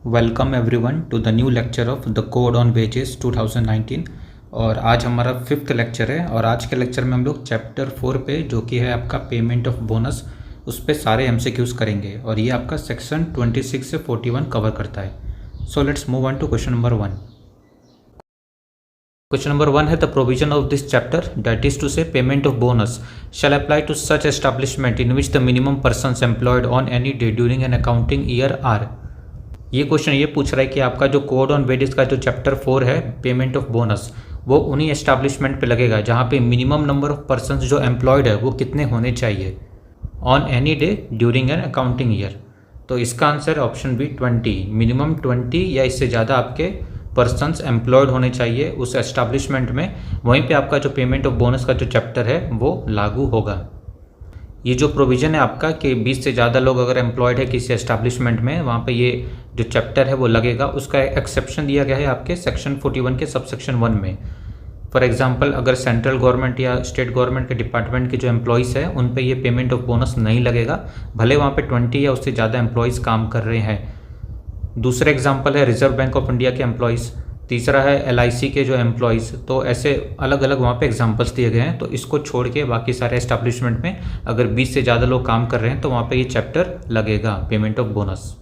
Welcome everyone to the new lecture of the code on wages 2019। और आज हमारा 5th lecture है और आज के लेक्चर में हम लोग चैप्टर 4 पे जो कि है आपका पेमेंट ऑफ बोनस उस पे सारे एमसीक्यूज करेंगे और ये आपका सेक्शन 26 से 41 कवर करता है। So let's move on to question number 1। Question number 1 है the provision of this chapter that is to say payment of bonus shall apply to such establishment in which the minimum persons employed on any day during an accounting year are. ये question ये पूछ रहा है कि आपका जो code on wages का जो चैप्टर 4 है पेमेंट ऑफ बोनस वो उन्हीं एस्टैब्लिशमेंट पे लगेगा जहाँ पे मिनिमम नंबर ऑफ पर्सन्स जो एम्प्लॉयड है वो कितने होने चाहिए on any day during an accounting year. तो इसका आंसर है ऑप्शन बी 20। मिनिमम 20 या इससे ज़्यादा आपके पर्सन्स एम्प्लॉयड होने चाहिए उस एस्टैब्लिशमेंट में, वहीं पे आपका जो पेमेंट ऑफ बोनस का जो चैप्टर है वो लागू होगा। ये जो प्रोविज़न है आपका कि 20 से ज़्यादा लोग अगर एम्प्लॉयड है किसी एस्टैब्लिशमेंट में वहाँ पे ये जो चैप्टर है वो लगेगा, उसका एक्सेप्शन दिया गया है आपके सेक्शन 41 के सबसेक्शन 1 में। फॉर एग्जांपल अगर सेंट्रल गवर्नमेंट या स्टेट गवर्नमेंट के डिपार्टमेंट के जो एम्प्लॉयज़ हैं उन पे ये पेमेंट ऑफ बोनस नहीं लगेगा, भले वहाँ पे 20 या उससे ज़्यादा एम्प्लॉयज़ काम कर रहे हैं। दूसरा एग्जाम्पल है रिजर्व बैंक ऑफ इंडिया के एम्प्लॉयज़, तीसरा है LIC के जो एम्प्लॉयज़। तो ऐसे अलग अलग वहाँ पे एग्जांपल्स दिए गए हैं। तो इसको छोड़ के बाकी सारे एस्टैब्लिशमेंट में अगर 20 से ज़्यादा लोग काम कर रहे हैं तो वहाँ पे ये चैप्टर लगेगा payment of bonus.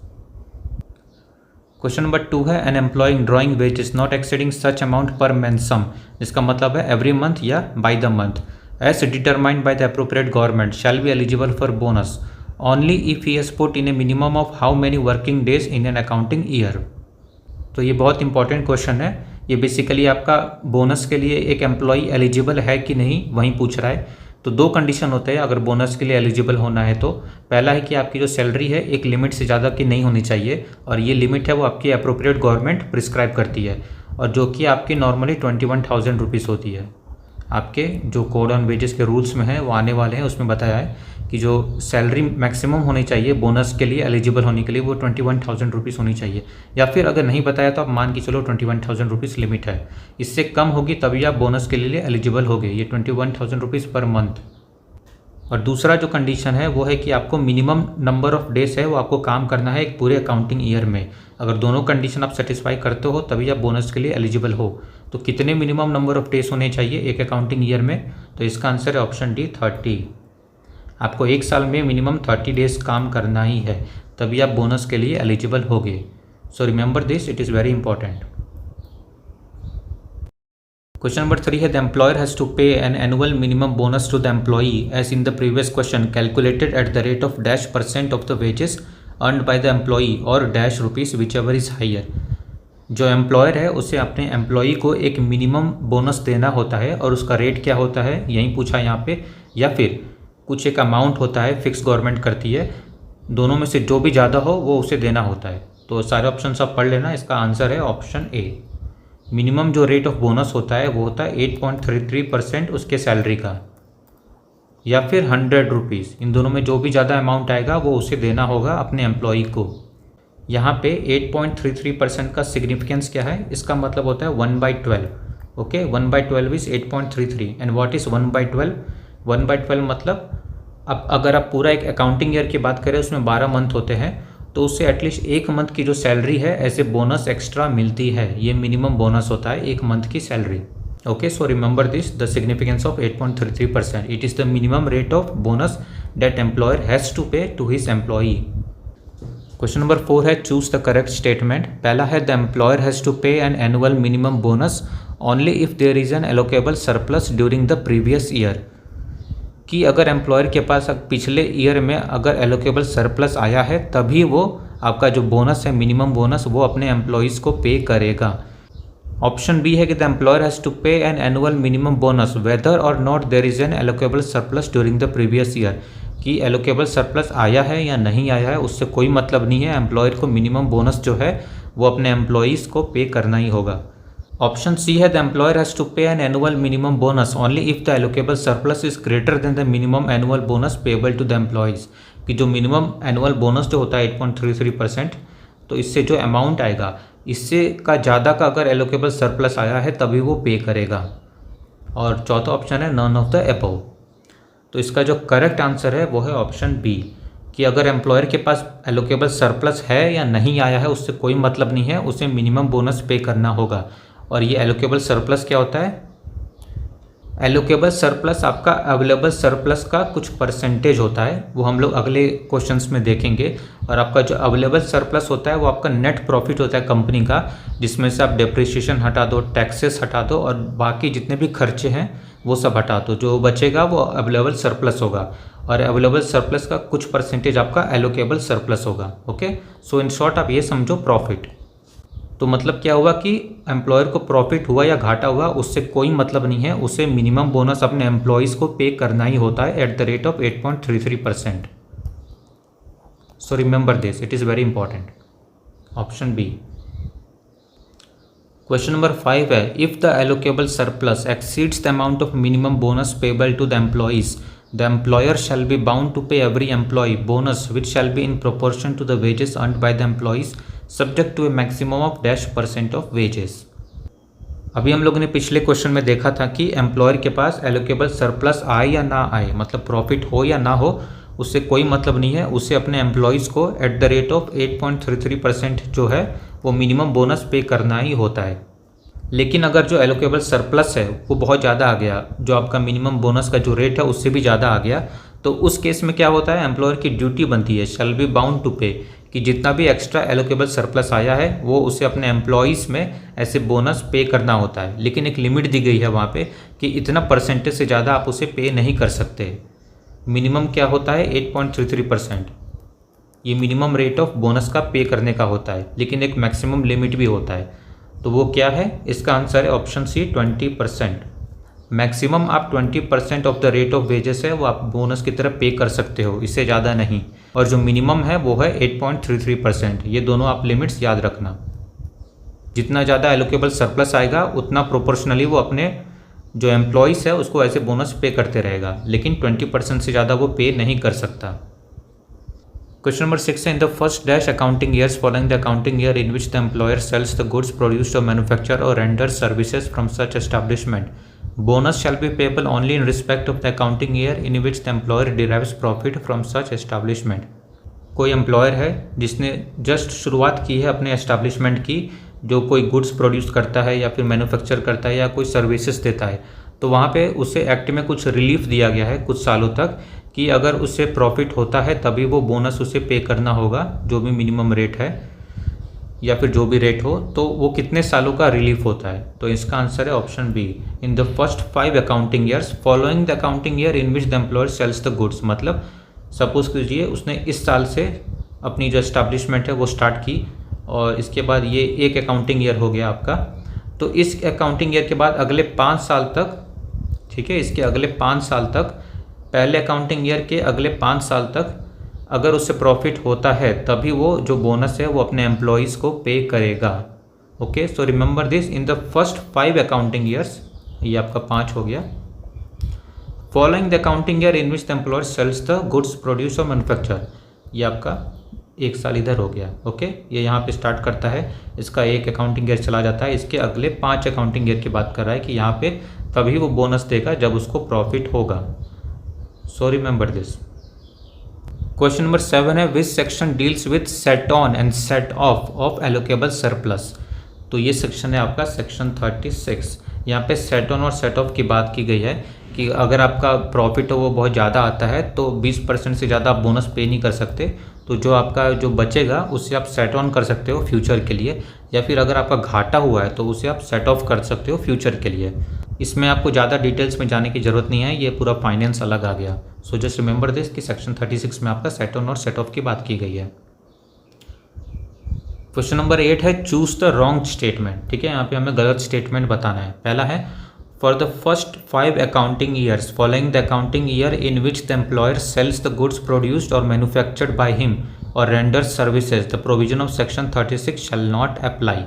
Question number 2 है an employing drawing wages not exceeding such amount per month sum, जिसका मतलब है एवरी मंथ या by the month as determined by the appropriate government shall be eligible for bonus only if he has put in a minimum of how many working days in an accounting year. तो ये बहुत important question है। ये basically आपका bonus के लिए एक employee eligible है कि नहीं वहीं पूछ रहा है। तो दो कंडीशन होते हैं अगर बोनस के लिए एलिजिबल होना है। तो पहला है कि आपकी जो सैलरी है एक लिमिट से ज़्यादा की नहीं होनी चाहिए और ये लिमिट है वो आपकी अप्रोप्रिएट गवर्नमेंट प्रिस्क्राइब करती है और जो कि आपकी नॉर्मली 21,000 रुपीज़ होती है। आपके जो कोड ऑन वेजेस के रूल्स में है वो आने वाले हैं, उसमें बताया है कि जो सैलरी मैक्सिमम होनी चाहिए बोनस के लिए एलिजिबल होने के लिए वो 21,000 रुपीज़ होनी चाहिए, या फिर अगर नहीं बताया तो आप मान के चलो 21,000 रुपीज़ लिमिट है। इससे कम होगी तभी आप बोनस के लिए एलिजिबल होगे, ये 21,000 रुपीज़ पर मंथ। और दूसरा जो कंडीशन है वो है कि आपको मिनिमम नंबर ऑफ डेज है वो आपको काम करना है एक पूरे अकाउंटिंग ईयर में। अगर दोनों कंडीशन आप सेटिस्फाई करते हो तभी आप बोनस के लिए एलिजिबल हो। तो कितने मिनिमम नंबर ऑफ डेज होने चाहिए एक अकाउंटिंग ईयर में? तो इसका आंसर है ऑप्शन डी 30। आपको एक साल में मिनिमम 30 डेज काम करना ही है तभी आप बोनस के लिए एलिजिबल होगे। So remember this, it is very important. Question number 3 है the employer has to pay an annual minimum bonus to the employee as in the previous question calculated at the rate of -% of the wages earned by the employee और ₹, whichever is higher. जो employer है उसे अपने employee को एक minimum bonus देना होता है और उसका रेट क्या होता है यही पूछा यहाँ पे, या फिर कुछ एक अमाउंट होता है फिक्स गवर्नमेंट करती है, दोनों में से जो भी ज़्यादा हो वो उसे देना होता है। तो सारे ऑप्शन आप पढ़ लेना, इसका आंसर है ऑप्शन ए। मिनिमम जो रेट ऑफ बोनस होता है वो होता है 8.33% उसके सैलरी का, या फिर 100 रुपीज़। इन दोनों में जो भी ज़्यादा अमाउंट आएगा वो उसे देना होगा अपने एम्प्लॉई को। यहाँ पे 8.33% का सिग्निफिकेंस क्या है? इसका मतलब होता है 1/12। Okay, 1/12 is 8.33 and what is 1/12? 1/12 मतलब अब अगर आप पूरा एक अकाउंटिंग ईयर की बात करें उसमें 12 मंथ होते हैं तो उससे एटलीस्ट एक मंथ की जो सैलरी है ऐसे बोनस एक्स्ट्रा मिलती है। ये मिनिमम बोनस होता है एक मंथ की salary. Okay, so remember this, the significance of 8.33%, it is the minimum rate of bonus that employer has to pay to his employee. Question number 4 है चूज द करेक्ट स्टेटमेंट। पहला है the employer has to pay an annual minimum bonus only if there is an allocable surplus during the previous year. कि अगर employer के पास पिछले year में अगर allocable surplus आया है तभी वो आपका जो बोनस है मिनिमम बोनस वो अपने एम्प्लॉयज़ को पे करेगा। ऑप्शन बी है कि the employer has to pay an annual minimum bonus whether or not there is an allocable surplus during the previous year. कि एलोकेबल सरप्लस आया है या नहीं आया है उससे कोई मतलब नहीं है, एम्प्लॉयर को मिनिमम बोनस जो है वो अपने एम्प्लॉयज़ को पे करना ही होगा। ऑप्शन सी है the employer has to pay an annual minimum bonus only if the allocable surplus is greater than the minimum annual bonus payable to the employees. कि जो मिनिमम एनुअल बोनस जो होता है 8.33%, तो इससे जो अमाउंट आएगा इससे का ज़्यादा का अगर एलोकेबल सरप्लस आया है तभी वो पे करेगा। और चौथा ऑप्शन है नन ऑफ द अबव। तो इसका जो करेक्ट आंसर है वो है ऑप्शन बी, कि अगर एम्प्लॉयर के पास एलोकेबल सरप्लस है या नहीं आया है उससे कोई मतलब नहीं है, उसे मिनिमम बोनस पे करना होगा। और ये एलोकेबल सरप्लस क्या होता है? एलोकेबल सरप्लस आपका अवेलेबल सरप्लस का कुछ परसेंटेज होता है, वो हम लोग अगले क्वेश्चंस में देखेंगे। और आपका जो अवेलेबल सरप्लस होता है वो आपका नेट प्रॉफिट होता है कंपनी का, जिसमें से आप डिप्रिसिएशन हटा दो, टैक्सेस हटा दो और बाकी जितने भी खर्चे हैं वो सब हटा दो, जो बचेगा वो अवेलेबल सरप्लस होगा। और अवेलेबल सरप्लस का कुछ परसेंटेज आपका एलोकेबल सरप्लस होगा। ओके, सो इन शॉर्ट आप ये समझो प्रॉफिट। तो मतलब क्या हुआ कि एम्प्लॉयर को प्रॉफिट हुआ या घाटा हुआ उससे कोई मतलब नहीं है, उसे मिनिमम बोनस अपने एम्प्लॉयज़ को पे करना ही होता है at the rate of 8.33%। So remember this, it is very important. Option B. Question number 5 है, if the allocable surplus exceeds the amount of minimum bonus payable to the employees, the employer shall be bound to pay every employee bonus which shall be in proportion to the wages earned by the employees subject to a maximum of -% of wages। अभी हम लोगों ने पिछले question में देखा था कि employer के पास एलोकेबल सरप्लस आए या ना आए, मतलब प्रॉफिट हो या ना हो, उससे कोई मतलब नहीं है, उसे अपने एम्प्लॉयज़ को एट द रेट ऑफ 8.33% जो है वो मिनिमम बोनस पे करना ही होता है। लेकिन अगर जो एलोकेबल सरप्लस है वो बहुत ज़्यादा आ गया, जो आपका मिनिमम बोनस का जो रेट है उससे भी ज़्यादा आ गया, तो उस केस में क्या होता है, एम्प्लॉयर की ड्यूटी बनती है, शैल बी बाउंड टू पे, कि जितना भी एक्स्ट्रा एलोकेबल सरप्लस आया है वो उसे अपने एम्प्लॉयज़ में ऐसे बोनस पे करना होता है। लेकिन एक लिमिट दी गई है वहाँ पे कि इतना परसेंटेज से ज़्यादा आप उसे पे नहीं कर सकते। मिनिमम क्या होता है? 8.33%। ये मिनिमम रेट ऑफ बोनस का पे करने का होता है, लेकिन एक मैक्सिमम लिमिट भी होता है। तो वो क्या है? इसका आंसर है ऑप्शन सी, 20%। मैक्सिमम आप 20% of the rate of wages है वो आप बोनस की तरफ पे कर सकते हो, इससे ज़्यादा नहीं। और जो मिनिमम है वो है 8.33%। ये दोनों आप लिमिट्स याद रखना। जितना ज़्यादा एलोकेबल सरप्लस आएगा उतना प्रोपोर्शनली वो अपने जो एम्प्लॉयज़ है उसको ऐसे बोनस पे करते रहेगा, लेकिन 20% से ज़्यादा वो पे नहीं कर सकता। क्वेश्चन नंबर 6 है, in the first dash accounting years following the accounting year in which the employer sells the goods produced और मैन्युफैक्चर और renders services from such establishment, bonus shall be payable only in respect of the accounting year in which the employer derives profit from such establishment. कोई employer है जिसने just शुरुआत की है अपने establishment की, जो कोई गुड्स प्रोड्यूस करता है या फिर मैन्युफैक्चर करता है या कोई सर्विसेज देता है, तो वहाँ पे उसे एक्ट में कुछ रिलीफ दिया गया है कुछ सालों तक कि अगर उससे प्रॉफिट होता है तभी वो बोनस उसे पे करना होगा, जो भी मिनिमम रेट है या फिर जो भी रेट हो, तो वो कितने सालों का रिलीफ होता है। तो इसका आंसर है option B, in the first 5 accounting years following the accounting year in which the employer sells the goods. मतलब सपोज कीजिए उसने इस साल से अपनी जो एस्टैब्लिशमेंट है वो स्टार्ट की और इसके बाद ये एक अकाउंटिंग ईयर हो गया आपका, तो इस अकाउंटिंग ईयर के बाद अगले 5 साल तक, ठीक है, इसके अगले 5 साल तक, पहले अकाउंटिंग ईयर के अगले 5 साल तक अगर उससे प्रॉफिट होता है तभी वो जो बोनस है वो अपने एम्प्लॉयज़ को पे करेगा। Okay, so remember this, in the first 5 accounting years, ये आपका 5 हो गया, following the accounting year in which the employer sells the goods produce और मैन्युफैक्चर, ये आपका 1 साल इधर हो गया। ओके, ये यहाँ पे स्टार्ट करता है, इसका एक अकाउंटिंग ईयर चला जाता है, इसके अगले 5 अकाउंटिंग ईयर की बात कर रहा है कि यहाँ पे तभी वो बोनस देगा जब उसको प्रॉफिट होगा। सो रिमेंबर दिस। क्वेश्चन नंबर 7 है, which section deals with set on and set of allocable surplus. तो ये सेक्शन है आपका सेक्शन 36। यहाँ पे सेट ऑन और सेट ऑफ की बात की गई है कि अगर आपका प्रॉफिट हो वो बहुत ज़्यादा आता है तो 20% से ज़्यादा आप बोनस पे नहीं कर सकते, तो जो आपका जो बचेगा उससे आप सेट ऑन कर सकते हो फ्यूचर के लिए, या फिर अगर आपका घाटा हुआ है तो उसे आप सेट ऑफ कर सकते हो फ्यूचर के लिए। इसमें आपको ज़्यादा डिटेल्स में जाने की ज़रूरत नहीं है, ये पूरा फाइनेंस अलग आ गया। सो जस्ट रिमेंबर दिस कि सेक्शन 36 में आपका सेट ऑन और सेट ऑफ की बात की गई है। क्वेश्चन नंबर 8 है, चूज द रॉन्ग स्टेटमेंट। ठीक है, यहाँ पे हमें गलत स्टेटमेंट बताना है। पहला है, for the first 5 accounting years following the accounting year in which the employer sells the goods produced और मैन्युफैक्चर्ड बाय हिम और renders services the provision of section 36 shall not apply.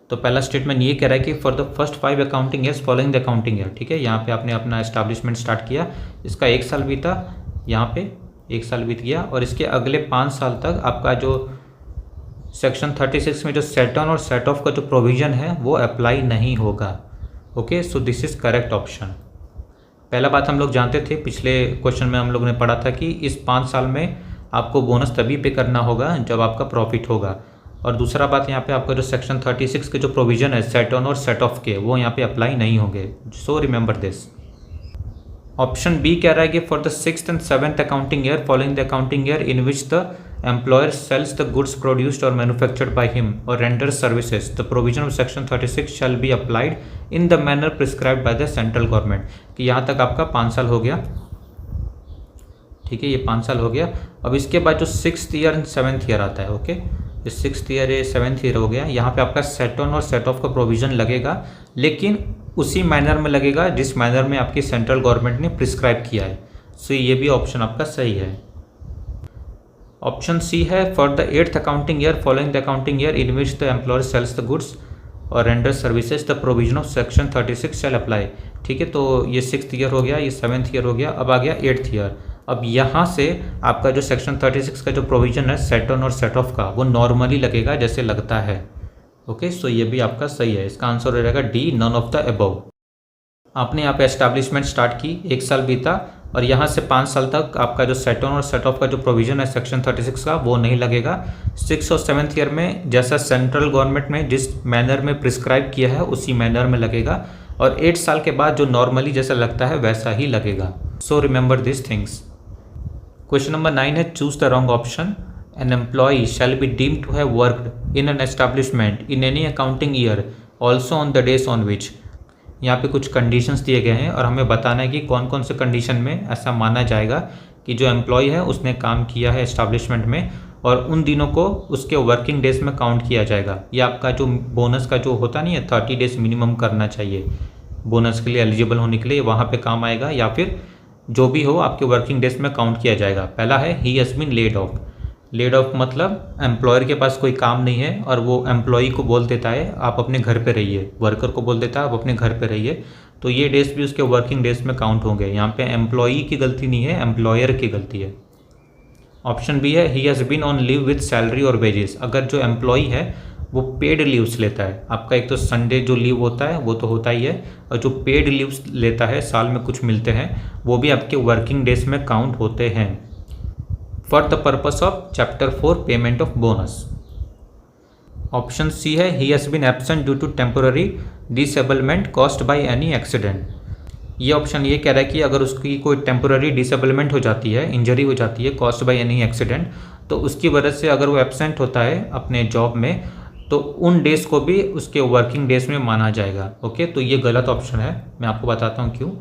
तो पहला स्टेटमेंट ये कह रहा है कि for the first 5 accounting years following the accounting year. ठीक है, यहाँ पे आपने अपना एस्टैब्लिशमेंट स्टार्ट किया, इसका 1 साल बीता, यहाँ पे 1 साल बीत गया और इसके अगले 5 साल तक आपका जो सेक्शन 36 में जो सेट ऑन और सेट ऑफ का जो प्रोविज़न है वो अप्लाई नहीं होगा। Okay, so this is correct option. पहला बात हम लोग जानते थे, पिछले क्वेश्चन में हम लोग ने पढ़ा था कि इस 5 साल में आपको बोनस तभी पे करना होगा जब आपका प्रॉफिट होगा। और दूसरा बात यहाँ पे आपका जो सेक्शन 36 के जो प्रोविजन है सेट ऑन और सेट ऑफ के, वो यहाँ पे अप्लाई नहीं होंगे। So remember this. Option B कह रहा है कि for the 6th and 7th accounting year following the accounting year in which the employer sells the goods produced और मैन्युफैक्चर्ड बाय हिम और renders services the provision of section 36 shall be applied in the manner prescribed by the central government. कि यहाँ तक आपका 5 साल हो गया, ठीक है, ये 5 साल हो गया। अब इसके बाद जो 6th year and 7th year आता है, ओके, ये 6th ईयर है 7th ईयर हो गया, यहाँ पे आपका सेट ऑन और सेट ऑफ का प्रोविजन लगेगा, लेकिन उसी मैनर में लगेगा जिस मैनर में आपकी सेंट्रल गवर्नमेंट ने प्रिस्क्राइब किया है। सो ये भी ऑप्शन आपका सही है। ऑप्शन सी है for the 8th accounting year following the accounting year in which the employer sells the goods or render services the provision of section 36 shall apply. ठीक है, तो ये 6th ईयर हो गया, ये 7th ईयर हो गया, अब आ गया 8th ईयर। अब यहाँ से आपका जो सेक्शन 36 का जो प्रोविजन है सेट ऑन और सेट ऑफ का, वो नॉर्मली लगेगा जैसे लगता है। ओके, सो ये भी आपका सही है। इसका आंसर हो जाएगा D, none of the above. आपने यहाँ पे एस्टैब्लिशमेंट स्टार्ट की, 1 साल बीता और यहाँ से 5 साल तक आपका जो सेट ऑन और सेट ऑफ का जो प्रोविजन है सेक्शन 36 का, वो नहीं लगेगा। 6th और 7th ईयर में जैसा सेंट्रल गवर्नमेंट ने जिस मैनर में प्रिस्क्राइब किया है उसी मैनर में लगेगा, और 8 साल के बाद जो नॉर्मली जैसा लगता है वैसा ही लगेगा। सो remember this things. Question number 9 है choose the wrong option. An employee shall be deemed to have worked in an establishment in any accounting year also on the days on which। यहाँ पे कुछ conditions दिए गए हैं और हमें बताना है कि कौन कौन से कंडीशन में ऐसा माना जाएगा कि जो एम्प्लॉय है उसने काम किया है एस्टैब्लिशमेंट में, और उन दिनों को उसके वर्किंग डेज में काउंट किया जाएगा। ये आपका जो बोनस का जो होता नहीं है 30 डेज मिनिमम करना चाहिए बोनस के लिए एलिजिबल होने के लिए, वहाँ पे काम आएगा, या फिर जो भी हो आपके वर्किंग डेज में काउंट किया जाएगा। पहला है he has been laid off. Laid off मतलब एम्प्लॉयर के पास कोई काम नहीं है और वो एम्प्लॉई को बोल देता है आप अपने घर पे रहिए, वर्कर को बोल देता है आप अपने घर पे रहिए, तो ये डेज भी उसके वर्किंग डेज में काउंट होंगे। यहाँ पे एम्प्लॉई की गलती नहीं है, एम्प्लॉयर की गलती है। ऑप्शन बी है he has been on leave with salary और वेजेस। अगर जो एम्प्लॉई है वो पेड लीव्स लेता है, आपका एक तो संडे जो लीव होता है वो तो होता ही है, और जो पेड लीव्स लेता है साल में कुछ मिलते हैं, वो भी आपके वर्किंग डेज में काउंट होते हैं for the purpose of chapter 4 payment of bonus. Option C है he has been absent due to temporary disablement caused by any accident. ये ऑप्शन ये कह रहा है कि अगर उसकी कोई टेम्पोररी डिसेबलमेंट हो जाती है, इंजरी हो जाती है कॉस्ड बाय एनी एक्सीडेंट, तो उसकी वजह से अगर वो एब्सेंट होता है अपने जॉब में, तो उन डेज को भी उसके वर्किंग डेज में माना जाएगा। ओके, तो ये गलत ऑप्शन है, मैं आपको बताता हूँ क्यों।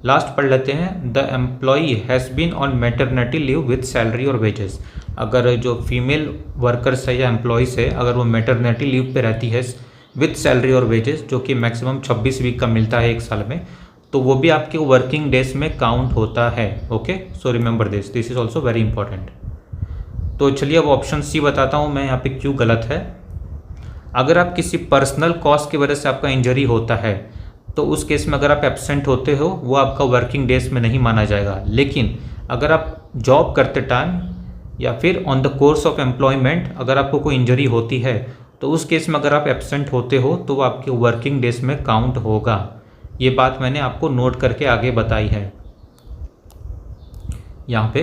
लास्ट पढ़ लेते हैं। The employee has been on maternity leave with salary और वेजेस। अगर जो फीमेल वर्कर्स है या एम्प्लॉयज़ है, अगर वो मैटरनिटी लीव पे रहती है विद सैलरी और वेजेस, जो कि मैक्सिमम 26 वीक का मिलता है 1 साल में, तो वो भी आपके वर्किंग डेज में काउंट होता है। Okay, so remember this is also very important. तो चलिए अब ऑप्शन सी बताता हूँ मैं यहाँ पे क्यों गलत है। अगर आप किसी पर्सनल कॉज की वजह से आपका इंजरी होता है, तो उस केस में अगर आप एब्सेंट होते हो वो आपका वर्किंग डेज में नहीं माना जाएगा। लेकिन अगर आप जॉब करते टाइम या फिर on the course of employment अगर आपको कोई इंजरी होती है, तो उस केस में अगर आप एब्सेंट होते हो तो वो आपके वर्किंग डेज में काउंट होगा। ये बात मैंने आपको नोट करके आगे बताई है यहाँ पे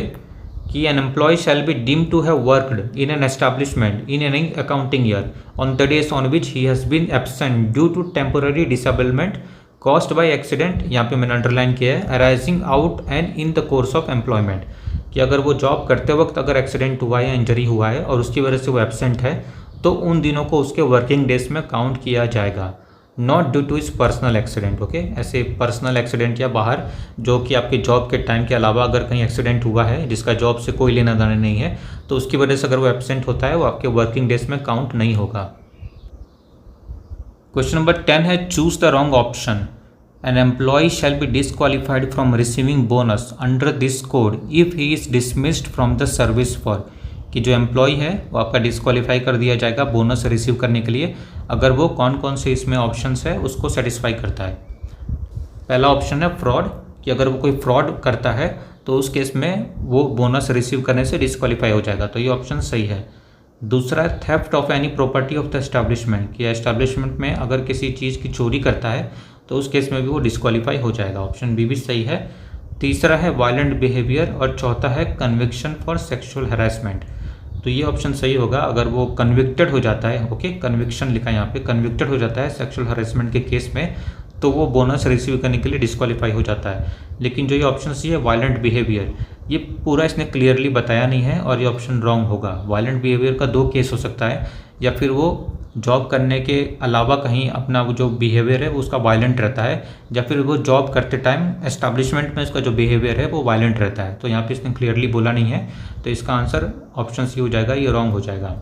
कि an employee shall be deemed to have worked in an establishment in any accounting year on the days on which he has been absent due to temporary disablement caused by accident, यहाँ पे मैंने underline किया है, arising out and in the course of employment, कि अगर वो job करते वक्त अगर एक्सीडेंट हुआ है या इंजरी हुआ है और उसकी वजह से वो एब्सेंट है, तो उन दिनों को उसके वर्किंग डेज में काउंट किया जाएगा, नॉट ड्यू टू इस पर्सनल एक्सीडेंट। ओके, ऐसे पर्सनल एक्सीडेंट या बाहर जो कि आपके जॉब के टाइम के अलावा अगर कहीं एक्सीडेंट हुआ है जिसका जॉब से कोई लेना देना नहीं है, तो उसकी वजह से अगर वो एब्सेंट होता है वो आपके वर्किंग डेज में काउंट नहीं होगा। क्वेश्चन नंबर 10 है choose the wrong option. An employee shall be disqualified from receiving bonus under this code if he is dismissed from the service for, कि जो एम्प्लॉय है वो आपका डिसक्वालीफाई कर दिया जाएगा बोनस रिसीव करने के लिए अगर वो कौन कौन से इसमें ऑप्शंस है उसको सेटिस्फाई करता है। पहला ऑप्शन है फ्रॉड, कि अगर वो कोई फ्रॉड करता है तो उस केस में वो बोनस रिसीव करने से डिसक्वालीफाई हो जाएगा, तो ये ऑप्शन सही है। दूसरा है theft of any property of the establishment, कि एस्टैब्लिशमेंट में अगर किसी चीज़ की चोरी करता है तो उस केस में भी वो डिसक्वालीफाई हो जाएगा, ऑप्शन बी भी सही है। तीसरा है वायलेंट बिहेवियर और चौथा है कन्विक्शन फॉर सेक्सुअल हैरेसमेंट। तो ये ऑप्शन सही होगा अगर वो कन्विक्टेड हो जाता है, ओके, कन्विक्शन लिखा है यहाँ पे, कन्विक्टेड हो जाता है सेक्सुअल हैरेसमेंट के केस में तो वो बोनस रिसीव करने के लिए डिस्क्वालीफाई हो जाता है। लेकिन जो ये ऑप्शन सी है वायलेंट बिहेवियर, ये पूरा इसने क्लियरली बताया नहीं है और ये ऑप्शन रॉन्ग होगा। वायलेंट बिहेवियर का दो केस हो सकता है, या फिर वो जॉब करने के अलावा कहीं अपना वो जो बिहेवियर है वो उसका वायलेंट रहता है, या फिर वो जॉब करते टाइम एस्टैब्लिशमेंट में उसका जो बिहेवियर है वो वायलेंट रहता है। तो यहाँ पे इसने क्लियरली बोला नहीं है, तो इसका आंसर ऑप्शन सी हो जाएगा, ये रॉन्ग हो जाएगा।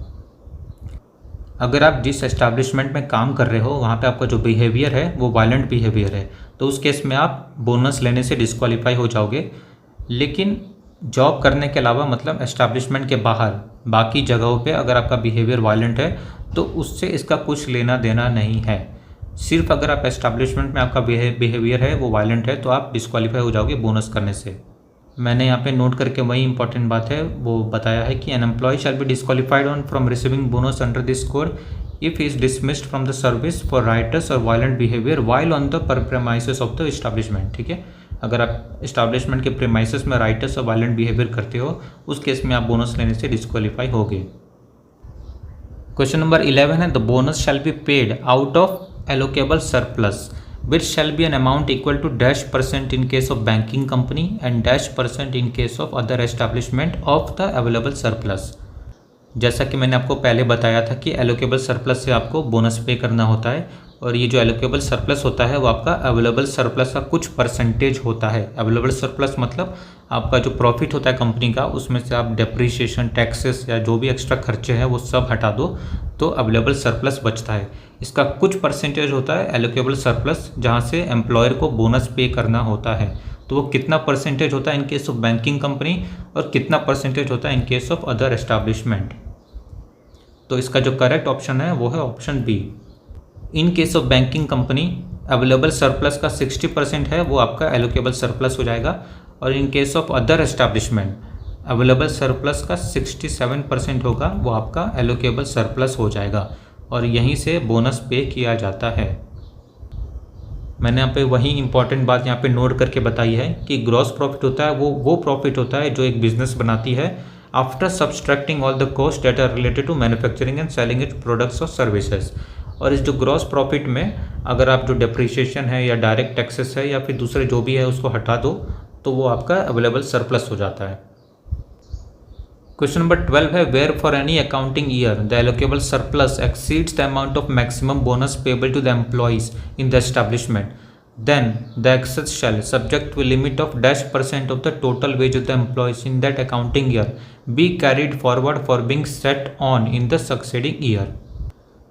अगर आप जिस एस्टैब्लिशमेंट में काम कर रहे हो वहाँ पे आपका जो बिहेवियर है वो वायलेंट बिहेवियर है, तो उस केस में आप बोनस लेने से डिस्क्वालीफाई हो जाओगे। लेकिन जॉब करने के अलावा मतलब एस्टैब्लिशमेंट के बाहर बाकी जगहों पे अगर आपका बिहेवियर वायलेंट है तो उससे इसका कुछ लेना देना नहीं है। सिर्फ अगर आप एस्टैब्लिशमेंट में आपका बिहेवियर है वो वायलेंट है तो आप डिस्क्वालीफाई हो जाओगे बोनस करने से। मैंने यहाँ पे नोट करके वही इंपॉर्टेंट बात है वो बताया है कि an employee shall be disqualified on from receiving bonus under this code if he is dismissed from the service for riots or violent behaviour while on the premises of the establishment. ठीक है, अगर आप establishment के premises में writers or violent behaviour करते हो उस case में आप बोनस लेने से डिस्क्वालीफाई होगे। क्वेश्चन नंबर 11 है the bonus shall be paid out of allocable surplus which shall be an amount equal to -% in case of banking company and -% in case of other establishment of the available surplus। जैसा कि मैंने आपको पहले बताया था कि allocable surplus से आपको बोनस पे करना होता है, और ये जो एलोकेबल सरप्लस होता है वो आपका अवेलेबल सरप्लस का कुछ परसेंटेज होता है। अवेलेबल सरप्लस मतलब आपका जो प्रॉफिट होता है कंपनी का उसमें से आप डेप्रीशिएशन, टैक्सेस या जो भी एक्स्ट्रा खर्चे हैं वो सब हटा दो तो अवेलेबल सरप्लस बचता है। इसका कुछ परसेंटेज होता है एलोकेबल सरप्लस जहाँ से एम्प्लॉयर को बोनस पे करना होता है। तो वो कितना परसेंटेज होता है in case of banking company और कितना परसेंटेज होता है in case of other establishment. तो इसका जो करेक्ट ऑप्शन है वो है option B. In case of banking company available surplus का 60% है वो आपका एलोकेबल सरप्लस हो जाएगा, और इन case of other establishment available surplus का 67% होगा वो आपका एलोकेबल सरप्लस हो जाएगा, और यहीं से बोनस पे किया जाता है। मैंने यहाँ पे वही इंपॉर्टेंट बात यहाँ पे नोट करके बताई है कि ग्रॉस प्रॉफिट होता है वो प्रॉफिट होता है जो एक बिजनेस बनाती है after subtracting all the cost that are related to manufacturing and selling it products और सर्विसेज। और इस जो ग्रॉस प्रॉफिट में अगर आप जो डेप्रीशिएशन है या डायरेक्ट टैक्सेस है या फिर दूसरे जो भी है उसको हटा दो तो वो आपका अवेलेबल सरप्लस हो जाता है। क्वेश्चन नंबर 12 है where for any accounting year the allocable surplus exceeds the amount of maximum bonus payable to the employees in the establishment then the excess shall subject to a limit of -% of the total wage of the employees in that accounting year be carried forward for being set on in the succeeding year।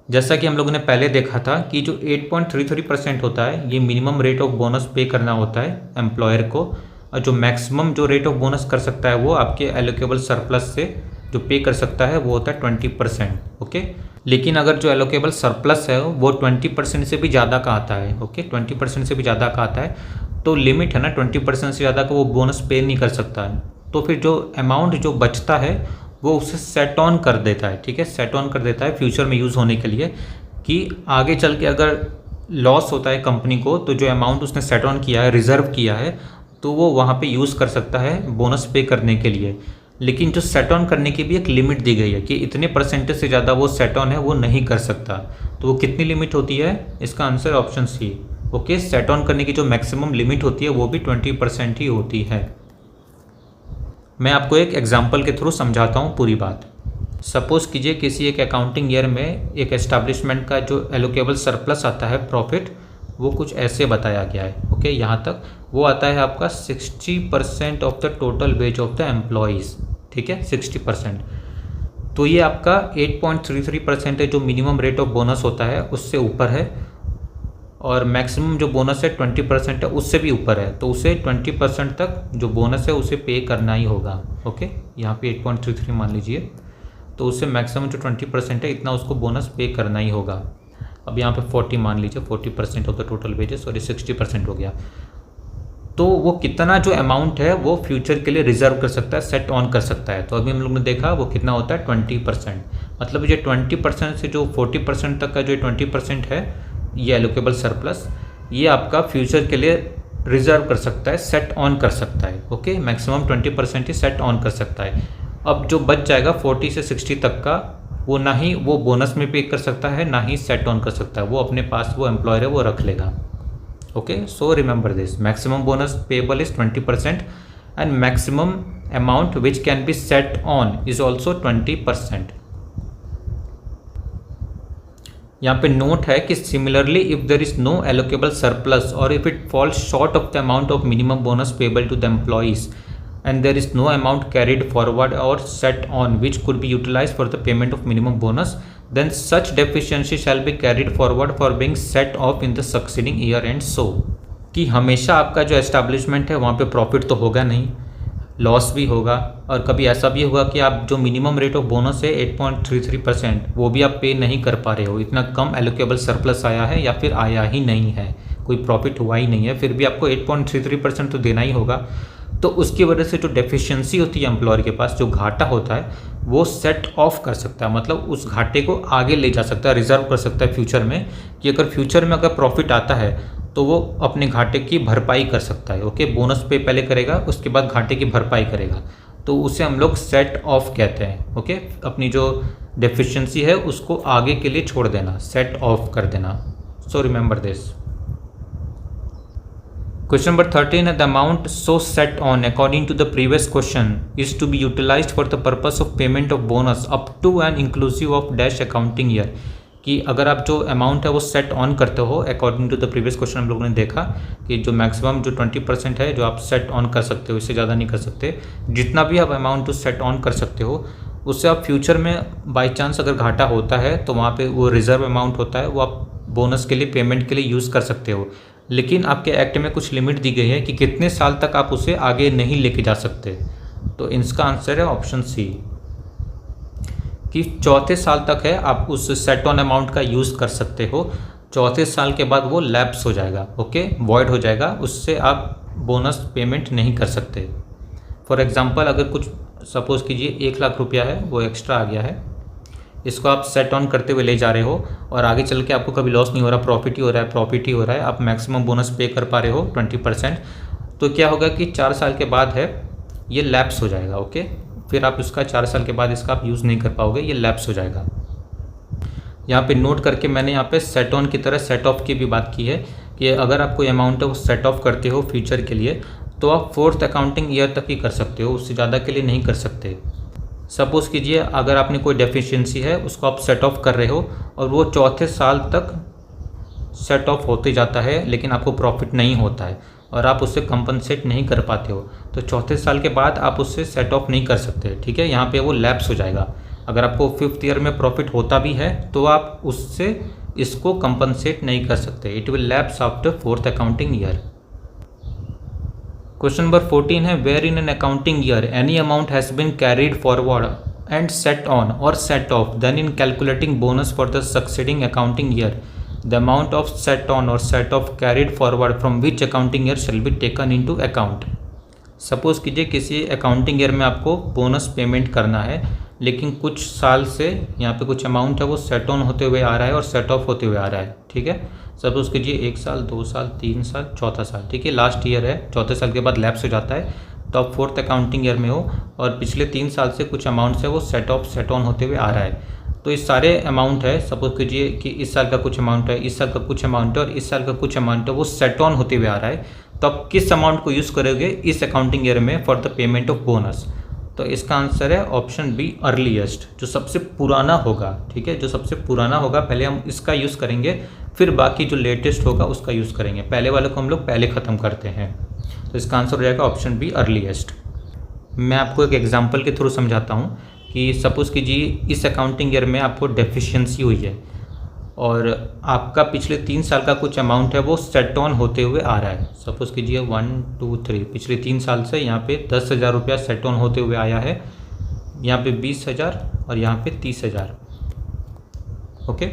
जैसा कि हम लोगों ने पहले देखा था कि जो 8.33% होता है ये मिनिमम रेट ऑफ बोनस पे करना होता है एम्प्लॉयर को, और जो मैक्सिमम जो रेट ऑफ बोनस कर सकता है वो आपके एलोकेबल सरप्लस से जो पे कर सकता है वो होता है 20%। ओके, लेकिन अगर जो एलोकेबल सरप्लस है वो 20% से भी ज़्यादा का आता है, ओके 20% से भी ज़्यादा का आता है तो लिमिट है ना 20% से ज़्यादा का वो बोनस पे नहीं कर सकता है, तो फिर जो अमाउंट जो बचता है वो उसे सेट ऑन कर देता है। ठीक है, सेट ऑन कर देता है फ्यूचर में यूज़ होने के लिए कि आगे चल के अगर लॉस होता है कंपनी को तो जो अमाउंट उसने सेट ऑन किया है, रिजर्व किया है, तो वो वहाँ पे यूज़ कर सकता है बोनस पे करने के लिए। लेकिन जो सेट ऑन करने की भी एक लिमिट दी गई है कि इतने परसेंटेज से ज़्यादा वो सेट ऑन है वो नहीं कर सकता। तो वो कितनी लिमिट होती है, इसका answer option C. Okay, set on करने की जो मैक्सिमम लिमिट होती है वो भी 20% ही होती है। मैं आपको एक एग्जाम्पल के थ्रू समझाता हूँ पूरी बात। सपोज़ कीजिए किसी एक अकाउंटिंग ईयर में एक एस्टैब्लिशमेंट का जो एलोकेबल सरप्लस आता है प्रॉफिट वो कुछ ऐसे बताया गया है। ओके, यहाँ तक वो आता है आपका 60% of the total ways of the employees. ठीक है, 60%। तो ये आपका 8.33% है जो मिनिमम रेट ऑफ बोनस होता है उससे ऊपर है, और मैक्सिमम जो बोनस है 20% है उससे भी ऊपर है, तो उसे 20% तक जो बोनस है उसे पे करना ही होगा। ओके, यहाँ पे 8.33 मान लीजिए, तो उससे मैक्सिमम जो 20% है इतना उसको बोनस पे करना ही होगा। अब यहाँ पे 40 मान लीजिए, 40% ऑफ द टोटल वेजेस, और ये 60% हो गया। तो वो कितना जो अमाउंट है वो फ्यूचर के लिए रिजर्व कर सकता है, सेट ऑन कर सकता है। तो अभी हम लोग ने देखा वो कितना होता है 20%। मतलब ये 20% से जो 40% तक का जो 20% है ये एलोकेबल सरप्लस, ये आपका फ्यूचर के लिए रिजर्व कर सकता है, सेट ऑन कर सकता है। Okay, maximum 20% he set on कर सकता है। अब जो बच जाएगा 40 से 60 तक का, वो ना ही वो बोनस में पे कर सकता है, ना ही सेट ऑन कर सकता है, वो अपने पास वो एम्प्लॉयर है वो रख लेगा। Okay, so remember this, maximum bonus payable is 20% and maximum amount which can be set on is also 20%। यहाँ पे नोट है कि similarly if there is no allocable surplus or if it falls short of the amount of minimum bonus payable to the employees and there is no amount carried forward or set on which could be utilized for the payment of minimum bonus, then such deficiency shall be carried forward for being set off in the succeeding year and so कि हमेशा आपका जो establishment है वहाँ पे profit तो होगा नहीं, लॉस भी होगा, और कभी ऐसा भी होगा कि आप जो मिनिमम रेट ऑफ बोनस है 8.33% वो भी आप पे नहीं कर पा रहे हो, इतना कम एलोकेबल सरप्लस आया है या फिर आया ही नहीं है, कोई प्रॉफिट हुआ ही नहीं है, फिर भी आपको 8.33% तो देना ही होगा। तो उसकी वजह से जो डेफिशिएंसी होती है एम्प्लॉयर के पास, जो घाटा होता है वो सेट ऑफ कर सकता है, मतलब उस घाटे को आगे ले जा सकता है, रिजर्व कर सकता है फ्यूचर में, कि अगर फ्यूचर में अगर प्रॉफिट आता है तो वो अपने घाटे की भरपाई कर सकता है। ओके, बोनस पे पहले करेगा, उसके बाद घाटे की भरपाई करेगा, तो उसे हम लोग सेट ऑफ कहते हैं। ओके, अपनी जो डेफिशिएंसी है उसको आगे के लिए छोड़ देना, सेट ऑफ कर देना। सो remember this. Question number 13, the amount so set on according to the previous question is to be utilized for the purpose of payment of bonus up to and inclusive of dash accounting year। कि अगर आप जो amount है वो set on करते हो according to the previous question, हम लोगों ने देखा कि जो मैक्सिमम जो 20% है जो आप सेट ऑन कर सकते हो, इससे ज़्यादा नहीं कर सकते, जितना भी आप अमाउंट सेट ऑन कर सकते हो उससे आप फ्यूचर में बाई चांस अगर घाटा होता है तो वहाँ पे वो रिजर्व अमाउंट होता है, वो आप बोनस के लिए पेमेंट के लिए यूज़ कर सकते हो, लेकिन आपके एक्ट में कुछ लिमिट दी गई है कि कितने साल तक आप उसे आगे नहीं लेके जा सकते। तो इसका आंसर है ऑप्शन सी, कि चौथे साल तक है आप उस सेट ऑन अमाउंट का यूज़ कर सकते हो, चौथे साल के बाद वो लैप्स हो जाएगा। ओके, वॉइड हो जाएगा, उससे आप बोनस पेमेंट नहीं कर सकते। फॉर एग्जांपल अगर कुछ सपोज़ कीजिए 1 लाख रुपया है, वो एक्स्ट्रा आ गया है, इसको आप सेट ऑन करते हुए ले जा रहे हो और आगे चल के आपको कभी लॉस नहीं हो रहा, प्रॉफिट ही हो रहा है, प्रॉफिट ही हो रहा है, आप मैक्सिमम बोनस पे कर पा रहे हो 20%, तो क्या होगा कि 4 साल के बाद है ये लैप्स हो जाएगा। ओके, फिर आप उसका 4 साल के बाद इसका आप यूज़ नहीं कर पाओगे, ये लैप्स हो जाएगा। यहाँ पे नोट करके मैंने यहाँ पे सेट ऑन की तरह सेट ऑफ की भी बात की है कि अगर आप कोई अमाउंट है वो सेट ऑफ करते हो फ्यूचर के लिए तो आप 4th अकाउंटिंग ईयर तक ही कर सकते हो, उससे ज़्यादा के लिए नहीं कर सकते। सपोज़ कीजिए अगर आपने कोई डेफिशिएंसी है उसको आप सेट ऑफ कर रहे हो और वो चौथे साल तक सेट ऑफ होते जाता है लेकिन आपको प्रॉफिट नहीं होता है और आप उससे कंपनसेट नहीं कर पाते हो, तो चौथे साल के बाद आप उससे सेट ऑफ नहीं कर सकते। ठीक है, यहाँ पे वो लैप्स हो जाएगा। अगर आपको 5th ईयर में प्रॉफिट होता भी है तो आप उससे इसको कंपनसेट नहीं कर सकते, it will lapse after 4th accounting year. Question number 14 है, where in an accounting year any amount has been carried forward and set on और set off, then in calculating bonus for the succeeding accounting year the amount of set on और set off carried forward from which accounting year shall be taken into account. Suppose कीजिए किसी accounting year में आपको bonus payment करना है लेकिन कुछ साल से यहाँ पे कुछ अमाउंट है वो सेट ऑन होते हुए आ रहा है और सेट ऑफ होते हुए आ रहा है। ठीक है, सपोज़ कीजिए 1 साल, 2 साल, 3 साल, चौथा साल। ठीक है, लास्ट ईयर है, चौथे साल के बाद लैप्स हो जाता है, तो आप 4th अकाउंटिंग ईयर में हो और पिछले 3 साल से कुछ अमाउंट है वो सेट ऑफ सेट ऑन होते हुए आ रहा है। तो इस सारे अमाउंट है, सपोज कीजिए कि इस साल का कुछ अमाउंट है, इस साल का कुछ अमाउंट है और इस साल का कुछ अमाउंट है, वो सेट ऑन होते हुए आ रहा है, तो आप किस अमाउंट को यूज़ करोगे इस अकाउंटिंग ईयर में for the payment of bonus? तो इसका आंसर है ऑप्शन बी, अर्लीस्ट, जो सबसे पुराना होगा। ठीक है, जो सबसे पुराना होगा पहले हम इसका यूज़ करेंगे, फिर बाकी जो लेटेस्ट होगा उसका यूज़ करेंगे। पहले वाले को हम लोग पहले ख़त्म करते हैं, तो इसका आंसर हो जाएगा ऑप्शन बी, अर्लीस्ट। मैं आपको एक एग्जांपल के थ्रू समझाता हूँ कि सपोज़ कीजिए इस अकाउंटिंग ईयर में आपको डेफिशिएंसी हुई है और आपका पिछले 3 साल का कुछ अमाउंट है वो सेट ऑन होते हुए आ रहा है। सपोज़ कीजिए 1 2 3 पिछले 3 साल से यहाँ पे 10,000 रुपया सेट ऑन होते हुए आया है, यहाँ पे 20,000 और यहाँ पे 30,000। ओके,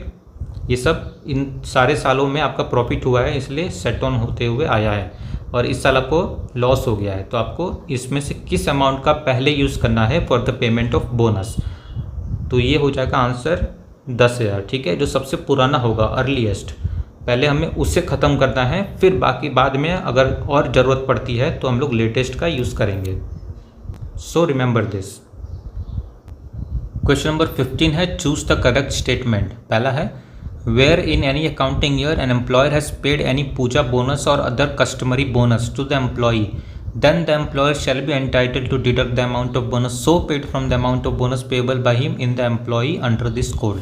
ये सब इन सारे सालों में आपका प्रॉफिट हुआ है इसलिए सेट ऑन होते हुए आया है, और इस साल आपको लॉस हो गया है, तो आपको इसमें से किस अमाउंट का पहले यूज़ करना है for the payment of bonus? तो ये हो जाएगा आंसर 10,000। ठीक है, जो सबसे पुराना होगा, अर्लीस्ट, पहले हमें उससे ख़त्म करना है, फिर बाकी बाद में अगर और ज़रूरत पड़ती है तो हम लोग लेटेस्ट का यूज़ करेंगे। So remember this. Question number 15 है चूज द करेक्ट स्टेटमेंट। पहला है where in any accounting year an employer has paid any Puja bonus or other customary bonus to the employee, then the employer shall be entitled to deduct the amount of bonus so paid from the amount of bonus payable by him in the employee under this code।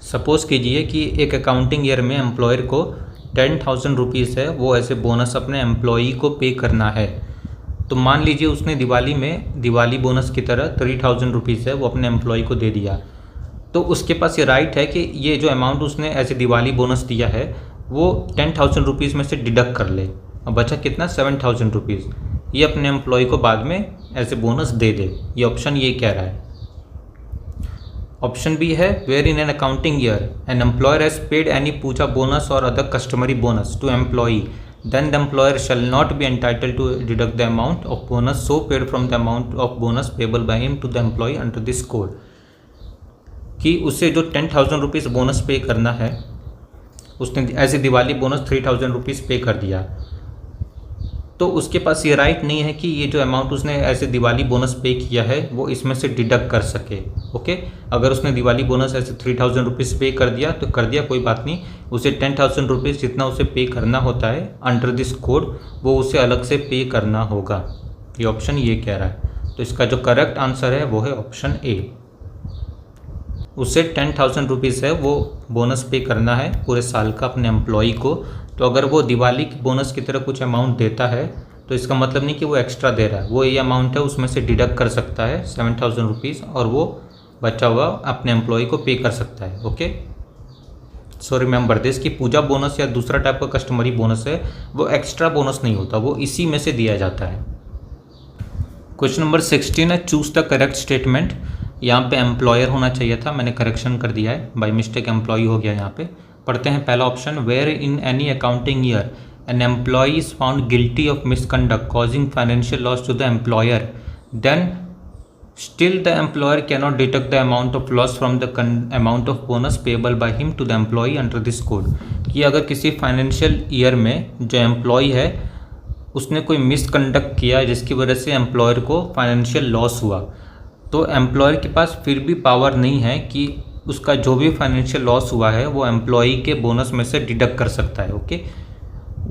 Suppose कीजिए कि एक accounting year में employer को 10,000 rupees है वो ऐसे bonus अपने employee को पे करना है। तो मान लीजिए उसने दिवाली में दिवाली बोनस की तरह 3,000 रुपीज़ है वो अपने एम्प्लॉई को दे दिया, तो उसके पास ये राइट है कि ये जो अमाउंट उसने ऐसे दिवाली बोनस दिया है वो 10,000 रुपीज़ में से डिडक्ट कर ले। अब बचा कितना 7,000 रुपीज़, ये अपने एम्प्लॉय को बाद में ऐसे बोनस दे दे। ये ऑप्शन ये कह रहा है। ऑप्शन बी है where in an accounting year an employer has paid any Puja bonus or other customary bonus to employee, then the employer shall not be entitled to deduct the amount of bonus so paid from the amount of bonus payable by him to the employee under this code. कि उसे जो 10,000 rupees bonus पे करना है, उसने ऐसे Diwali bonus 3,000 rupees पे कर दिया, तो उसके पास ये राइट नहीं है कि ये जो अमाउंट उसने ऐसे दिवाली बोनस पे किया है वो इसमें से डिडक्ट कर सके। ओके, अगर उसने दिवाली बोनस ऐसे 3,000 रुपीज़ पे कर दिया तो कर दिया, कोई बात नहीं। उसे 10,000 रुपीज़ जितना उसे पे करना होता है अंडर दिस कोड वो उसे अलग से पे करना होगा। ये ऑप्शन ये कह रहा है। तो इसका जो करेक्ट आंसर है वो है ऑप्शन ए। उसे 10,000 रुपीज़ है वो बोनस पे करना है पूरे साल का अपने एम्प्लॉई को। तो अगर वो दिवाली की बोनस की तरह कुछ अमाउंट देता है तो इसका मतलब नहीं कि वो एक्स्ट्रा दे रहा है, वो ये अमाउंट है उसमें से डिडक्ट कर सकता है 7,000 रुपीज़ और वो बचा हुआ अपने एम्प्लॉई को पे कर सकता है। ओके, सो रिमेंबर दिस कि पूजा बोनस या दूसरा टाइप का कस्टमरी बोनस है वो एक्स्ट्रा बोनस नहीं होता, वो इसी में से दिया जाता है। क्वेश्चन नंबर 16 है चूज द करेक्ट स्टेटमेंट। यहाँ पे एम्प्लॉयर होना चाहिए था, मैंने करेक्शन कर दिया है, बाय मिस्टेक एम्प्लॉई हो गया यहाँ पे। पढ़ते हैं पहला option where in any accounting year an employee is found guilty of misconduct causing financial loss to the employer, then still the employer cannot deduct the amount of loss from the amount of bonus payable by him to the employee under this code. कि अगर किसी financial year में जो employee है उसने कोई misconduct किया जिसकी वजह से एम्प्लॉयर को फाइनेंशियल लॉस हुआ, तो एम्प्लॉयर के पास फिर भी पावर नहीं है कि उसका जो भी फाइनेंशियल लॉस हुआ है वो एम्प्लॉई के बोनस में से डिडक्ट कर सकता है। ओके,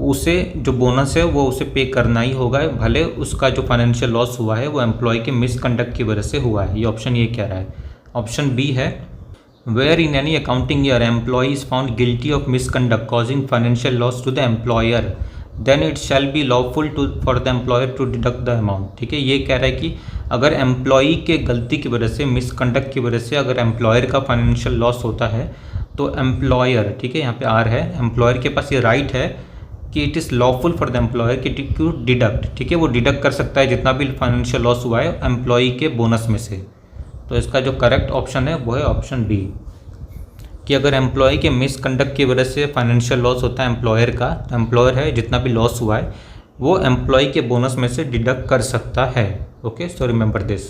उसे जो बोनस है वो उसे पे करना ही होगा, भले उसका जो फाइनेंशियल लॉस हुआ है वो एम्प्लॉई के मिसकंडक्ट की वजह से हुआ है। ये ऑप्शन ये कह रहा है। ऑप्शन बी है where in any accounting year employee is found guilty of misconduct causing financial loss to the employer, then it shall be lawful to for the employer to deduct the amount. ठीक है, ये कह रहा है कि अगर employee के गलती की वजह से, मिसकंडक्ट की वजह से अगर एम्प्लॉयर का फाइनेंशियल लॉस होता है तो एम्प्लॉयर, ठीक है यहाँ पे आर है, एम्प्लॉयर के पास ये राइट है कि it is lawful for the employer कि टू डिडक्ट, ठीक है, वो डिडक्ट कर सकता है जितना भी फाइनेंशियल लॉस हुआ है एम्प्लॉई के बोनस में से। तो इसका जो करेक्ट ऑप्शन है वो है ऑप्शन बी, कि अगर एम्प्लॉय के मिसकंडक्ट की वजह से फाइनेंशियल लॉस होता है एम्प्लॉयर का, तो एम्प्लॉयर है जितना भी लॉस हुआ है वो एम्प्लॉय के बोनस में से डिडक्ट कर सकता है। Okay, so remember this.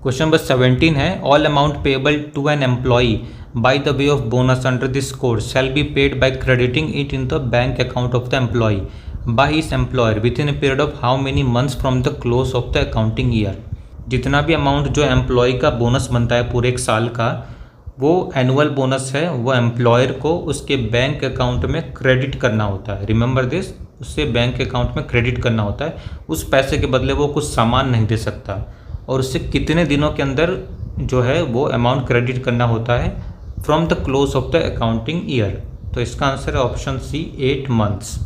Question number 17 है all amount payable to an employee by the way of bonus under this code shall be paid by crediting it in the bank account of the employee by his employer within a period of how many months from the close of the accounting year. जितना भी amount जो employ का bonus बनता है पूरे एक साल का, वो एनुअल बोनस है, वो एम्प्लॉयर को उसके बैंक अकाउंट में क्रेडिट करना होता है। रिमेंबर दिस, उससे बैंक अकाउंट में क्रेडिट करना होता है। उस पैसे के बदले वो कुछ सामान नहीं दे सकता, और उससे कितने दिनों के अंदर जो है वो अमाउंट क्रेडिट करना होता है from the close of the accounting year. तो इसका आंसर है ऑप्शन सी 8 मंथ्स।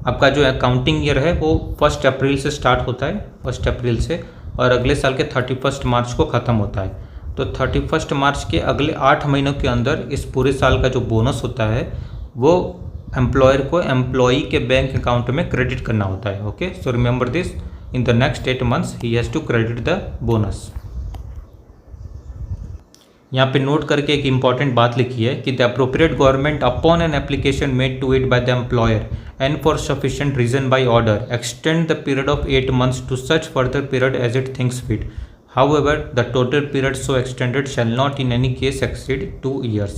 आपका जो अकाउंटिंग ईयर है वो 1 अप्रैल से स्टार्ट होता है, 1 अप्रैल से, और अगले साल के 31 मार्च को ख़त्म होता है। तो 31 मार्च के अगले 8 महीनों के अंदर इस पूरे साल का जो बोनस होता है वो एम्प्लॉयर को एम्प्लॉई के बैंक अकाउंट में क्रेडिट करना होता है। Okay, so remember this, in the next 8 months he has to credit the bonus. यहाँ पे नोट करके एक इंपॉर्टेंट बात लिखी है कि the appropriate government upon an application made to it by the employer and for sufficient reason by order extend the period of 8 months to such further period as it thinks fit. However, the total period so extended shall not in any case exceed 2 years।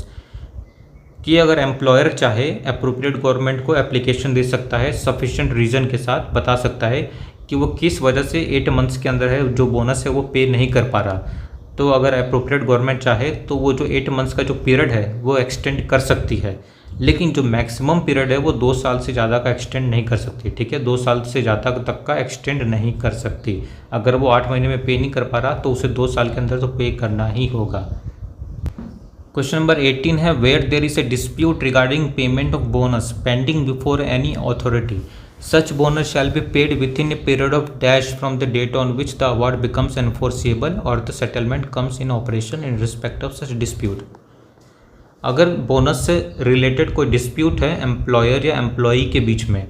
कि अगर employer चाहे appropriate government को application दे सकता है, sufficient reason के साथ बता सकता है कि वो किस वजह से 8 मंथ्स के अंदर है जो बोनस है वो पे नहीं कर पा रहा। तो अगर अप्रोप्रिएट गवर्नमेंट चाहे तो वो जो 8 मंथ्स का जो पीरियड है वो एक्सटेंड कर सकती है, लेकिन जो मैक्सिमम पीरियड है वो 2 साल से ज़्यादा का एक्सटेंड नहीं कर सकती। ठीक है, 2 साल से ज़्यादा तक का एक्सटेंड नहीं कर सकती। अगर वो 8 महीने में पे नहीं कर पा रहा तो उसे 2 साल के अंदर तो पे करना ही होगा। क्वेश्चन नंबर 18 है, where there is a dispute regarding payment of bonus pending before any authority, such bonus shall be paid within a period of dash from the date on which the award becomes enforceable or the settlement comes in operation in respect of such dispute। अगर bonus से related कोई dispute है employer या employee के बीच में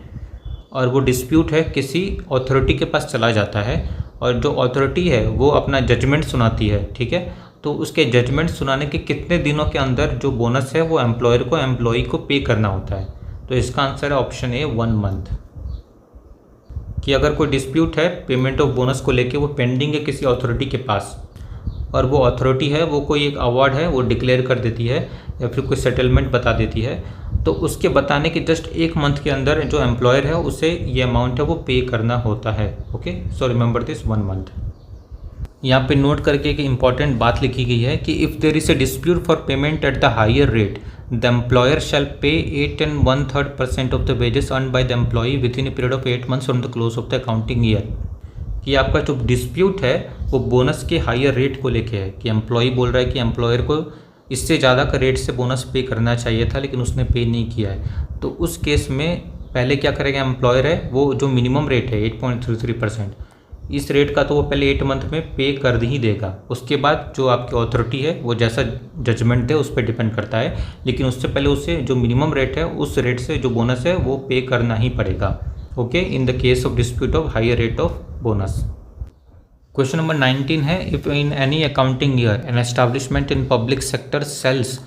और वो dispute है किसी अथॉरिटी के पास चला जाता है और जो अथॉरिटी है वो अपना जजमेंट सुनाती है, ठीक है, तो उसके जजमेंट सुनाने के कितने दिनों के अंदर जो बोनस है वो एम्प्लॉयर को एम्प्लॉई को पे करना होता है। तो इसका आंसर है ऑप्शन ए 1 मंथ। कि अगर कोई डिस्प्यूट है पेमेंट ऑफ बोनस को लेके वो पेंडिंग है किसी अथॉरिटी के पास और वो अथॉरिटी है वो कोई एक अवार्ड है वो डिक्लेयर कर देती है या फिर कोई सेटलमेंट बता देती है, तो उसके बताने के जस्ट 1 मंथ के अंदर जो एम्प्लॉयर है उसे ये अमाउंट है वो पे करना होता है। Okay, so remember this 1 month. यहाँ पे नोट करके एक इम्पॉर्टेंट बात लिखी गई है कि if there is a dispute for payment at the higher rate the employer shall pay 8 1/3% of the wages earned by the employee within a period of 8 months from the close of the accounting year। कि आपका जो dispute है वो bonus के higher rate को लेके है कि एम्प्लॉई बोल रहा है कि एम्प्लॉयर को इससे ज़्यादा का रेट से बोनस पे करना चाहिए था लेकिन उसने पे नहीं किया है, तो उस केस में पहले क्या करेगा एम्प्लॉयर है वो जो मिनिमम रेट है 8.33%, इस रेट का तो वो पहले 8 मंथ में पे कर ही देगा। उसके बाद जो आपकी अथॉरिटी है वो जैसा जजमेंट दे उस पर डिपेंड करता है, लेकिन उससे पहले उसे जो मिनिमम रेट है उस रेट से जो बोनस है वो पे करना ही पड़ेगा। Okay, in the case of dispute of higher rate of bonus. Question number 19 है, if in any accounting year an establishment in public sector sells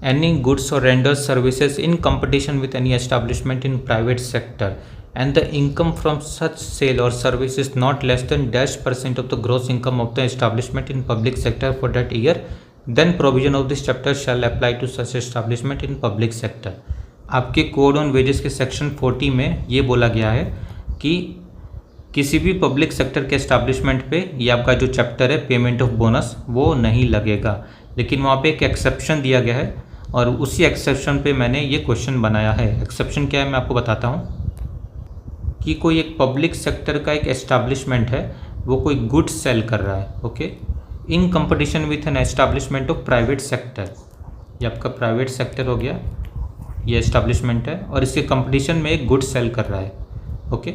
any goods or renders services in competition with any establishment in private sector and the income from such sale or service is not less than -% of the gross income of the establishment in public sector for that year, then provision of this chapter shall apply to such establishment in public sector। आपके code on wages के section 40 में ये बोला गया है कि किसी भी पब्लिक सेक्टर के एस्टैब्लिशमेंट पे ये आपका जो चैप्टर है पेमेंट ऑफ बोनस वो नहीं लगेगा, लेकिन वहाँ पे एक एक्सेप्शन दिया गया है और उसी एक्सेप्शन पे मैंने ये क्वेश्चन बनाया है। एक्सेप्शन क्या है मैं आपको बताता हूँ कि कोई एक पब्लिक सेक्टर का एक एस्टैब्लिशमेंट है वो कोई गुड्स सेल कर रहा है, okay, in competition with an establishment of private sector. ये आपका प्राइवेट सेक्टर हो गया, ये एस्टैब्लिशमेंट है और इसके कंपटीशन में एक गुड्स सेल कर रहा है, ओके,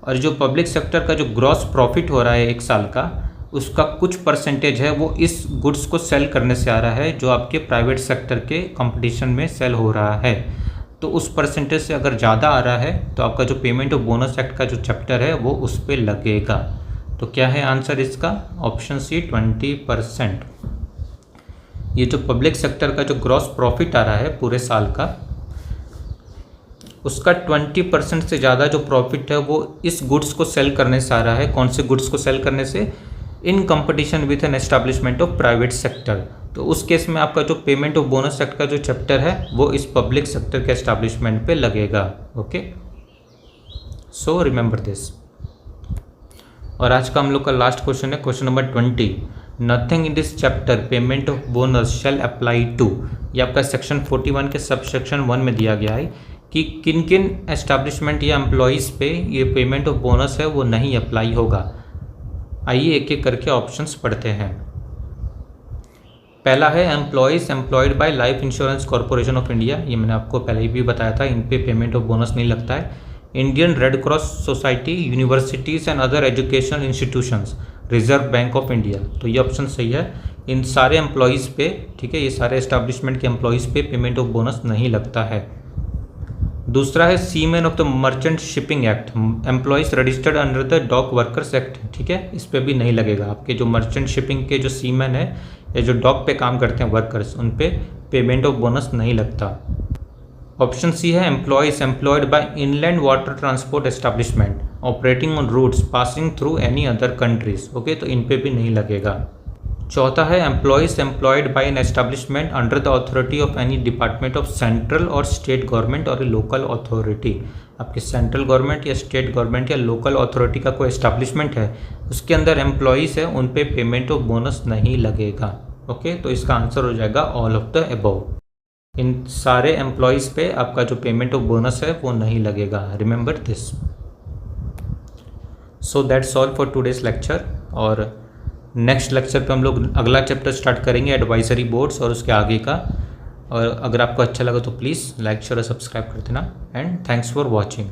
और जो पब्लिक सेक्टर का जो ग्रॉस प्रॉफिट हो रहा है 1 साल का उसका कुछ परसेंटेज है वो इस गुड्स को सेल करने से आ रहा है जो आपके प्राइवेट सेक्टर के कंपटीशन में सेल हो रहा है। तो उस परसेंटेज से अगर ज़्यादा आ रहा है तो आपका जो पेमेंट ऑफ बोनस एक्ट का जो चैप्टर है वो उस पर लगेगा। तो क्या है आंसर इसका? Option C 20%। ये जो पब्लिक सेक्टर का जो ग्रॉस प्रॉफिट आ रहा है पूरे साल का उसका 20% से ज़्यादा जो प्रॉफिट है वो इस गुड्स को सेल करने से आ रहा है। कौन से गुड्स को सेल करने से? इन competition with an establishment of private sector. तो उस केस में आपका जो पेमेंट ऑफ बोनस एक्ट का जो चैप्टर है वो इस पब्लिक सेक्टर के एस्टैब्लिशमेंट पे लगेगा। Okay, so remember this. और आज का हम लोग का लास्ट क्वेश्चन है question number 20। Nothing in this chapter payment of bonus shall apply to. ये आपका सेक्शन 41 के सब सेक्शन 1 में दिया गया है कि किन किन एस्टैब्लिशमेंट या एम्प्लॉयज़ पे ये पेमेंट ऑफ बोनस है वो नहीं अप्लाई होगा। आइए एक एक करके ऑप्शंस पढ़ते हैं। पहला है employees employed bye life insurance corporation of India. ये मैंने आपको पहले ही भी बताया था, इन पे पेमेंट ऑफ बोनस नहीं लगता है। Indian red cross society, universities and other educational institutions, reserve bank of India. तो ये ऑप्शन सही है। इन सारे एम्प्लॉयज़ पे, ठीक है, ये सारे एस्टैब्लिशमेंट के एम्प्लॉयज़ पे पेमेंट ऑफ बोनस नहीं लगता है। दूसरा है seamen of the merchant shipping act, employees registered under the dock workers act, ठीक है, इस पर भी नहीं लगेगा। आपके जो मर्चेंट शिपिंग के जो सीमैन है या जो डॉक पे काम करते हैं वर्कर्स, उन पे पेमेंट ऑफ बोनस नहीं लगता। ऑप्शन सी है employees employed by inland water transport establishment operating on routes passing through any other countries. Okay, तो इन पे भी नहीं लगेगा। चौथा है employees employed by an establishment under the authority of any department of central और स्टेट गवर्नमेंट और ए लोकल अथॉरिटी। आपकी सेंट्रल गवर्नमेंट या स्टेट गवर्नमेंट या लोकल अथॉरिटी का कोई एस्टेब्लिशमेंट है, उसके अंदर एम्प्लॉयज़ है, उन पे पेमेंट ऑफ बोनस नहीं लगेगा। ओके, तो इसका आंसर हो जाएगा ऑल ऑफ द अबव। इन सारे एम्प्लॉयज़ पे आपका जो पेमेंट ऑफ बोनस है वो नहीं लगेगा, remember this. So that's all for today's lecture. और नेक्स्ट लेक्चर पे हम लोग अगला चैप्टर स्टार्ट करेंगे एडवाइजरी बोर्ड्स और उसके आगे का। और अगर आपको अच्छा लगा तो प्लीज़ लाइक शेयर और सब्सक्राइब कर देना। And thanks for watching.